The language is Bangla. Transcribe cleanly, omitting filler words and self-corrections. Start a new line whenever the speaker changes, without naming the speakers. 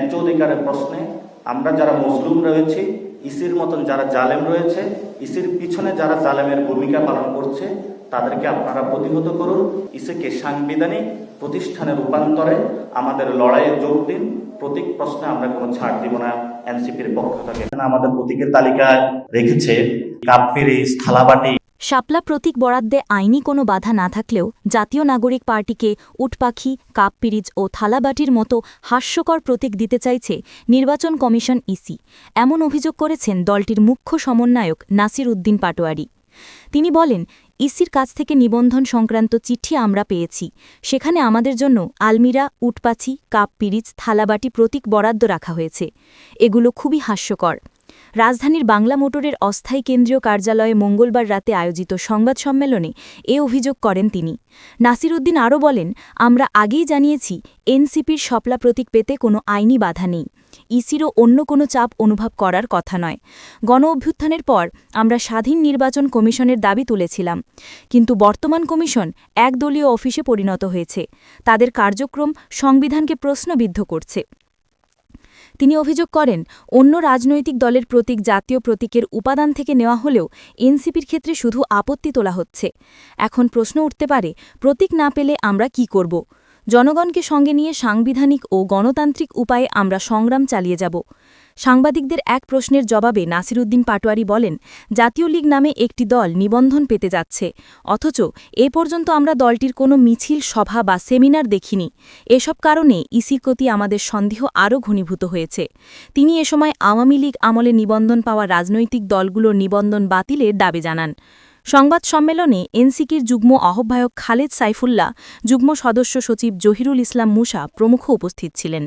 ন্যায্য অধিকারের প্রশ্নে আমরা যারা মজলুম রয়েছি, ইসির মতন যারা জালেম রয়েছে, ইসির পিছনে যারা জালেমের ভূমিকা পালন করছে, তাদেরকে আপনারা প্রতিহত করুন। ইসিকে সাংবিধানিক প্রতিষ্ঠানে রূপান্তরে আমাদের লড়াইয়ে যোগ দিন। প্রতীক প্রশ্নে আমরা কোনো ছাড় দিব না এনসিপির পক্ষ থেকে। আমাদের প্রতীকের তালিকায় রেখেছে কাপ পিরিচ, থালাবাটি।
শাপলা প্রতীক বরাদ্দে আইনি কোনো বাধা না থাকলেও জাতীয় নাগরিক পার্টিকে উটপাখি, কাপ পিরিচ ও থালাবাটির মতো হাস্যকর প্রতীক দিতে চাইছে নির্বাচন কমিশন ইসি। এমন অভিযোগ করেছেন দলটির মুখ্য সমন্বয়ক নাসির উদ্দিন পাটোয়ারি। তিনি বলেন, ইসির কাছ থেকে নিবন্ধন সংক্রান্ত চিঠি আমরা পেয়েছি। সেখানে আমাদের জন্য আলমিরা, উটপাছি, কাপ পিরিচ, থালাবাটি প্রতীক বরাদ্দ রাখা হয়েছে। এগুলো খুবই হাস্যকর। রাজধানীর বাংলা মোটরের অস্থায়ী কেন্দ্রীয় কার্যালয়ে মঙ্গলবার রাতে আয়োজিত সংবাদ সম্মেলনে এ অভিযোগ করেন তিনি। নাসির উদ্দিন আরও বলেন, আমরা আগেই জানিয়েছি এনসিপির শাপলা প্রতীক পেতে কোনো আইনি বাধা নেই। ইসিরও অন্য কোনো চাপ অনুভব করার কথা নয়। গণ অভ্যুত্থানের পর আমরা স্বাধীন নির্বাচন কমিশনের দাবি তুলেছিলাম, কিন্তু বর্তমান কমিশন একদলীয় অফিসে পরিণত হয়েছে। তাদের কার্যক্রম সংবিধানকে প্রশ্নবিদ্ধ করছে। তিনি অভিযোগ করেন, অন্য রাজনৈতিক দলের প্রতীক জাতীয় প্রতীকের উপাদান থেকে নেওয়া হলেও এনসিপির ক্ষেত্রে শুধু আপত্তি তোলা হচ্ছে। এখন প্রশ্ন উঠতে পারে, প্রতীক না পেলে আমরা কি করব? জনগণকে সঙ্গে নিয়ে সাংবিধানিক ও গণতান্ত্রিক উপায়ে আমরা সংগ্রাম চালিয়ে যাব। সাংবাদিকদের এক প্রশ্নের জবাবে নাসির উদ্দিন পাটোয়ারি বলেন, জাতীয় লীগ নামে একটি দল নিবন্ধন পেতে যাচ্ছে, অথচ এ পর্যন্ত আমরা দলটির কোনো মিছিল, সভা বা সেমিনার দেখিনি। এসব কারণে ইসির প্রতি আমাদের সন্দেহ আরও ঘনীভূত হয়েছে। তিনি এ সময় আওয়ামী লীগ আমলে নিবন্ধন পাওয়া রাজনৈতিক দলগুলোর নিবন্ধন বাতিলের দাবি জানান। সংবাদ সম্মেলনে এনসিপির যুগ্ম আহ্বায়ক খালেদ সাইফুল্লাহ, যুগ্ম সদস্য সচিব জহিরুল ইসলাম মুসা প্রমুখ উপস্থিত ছিলেন।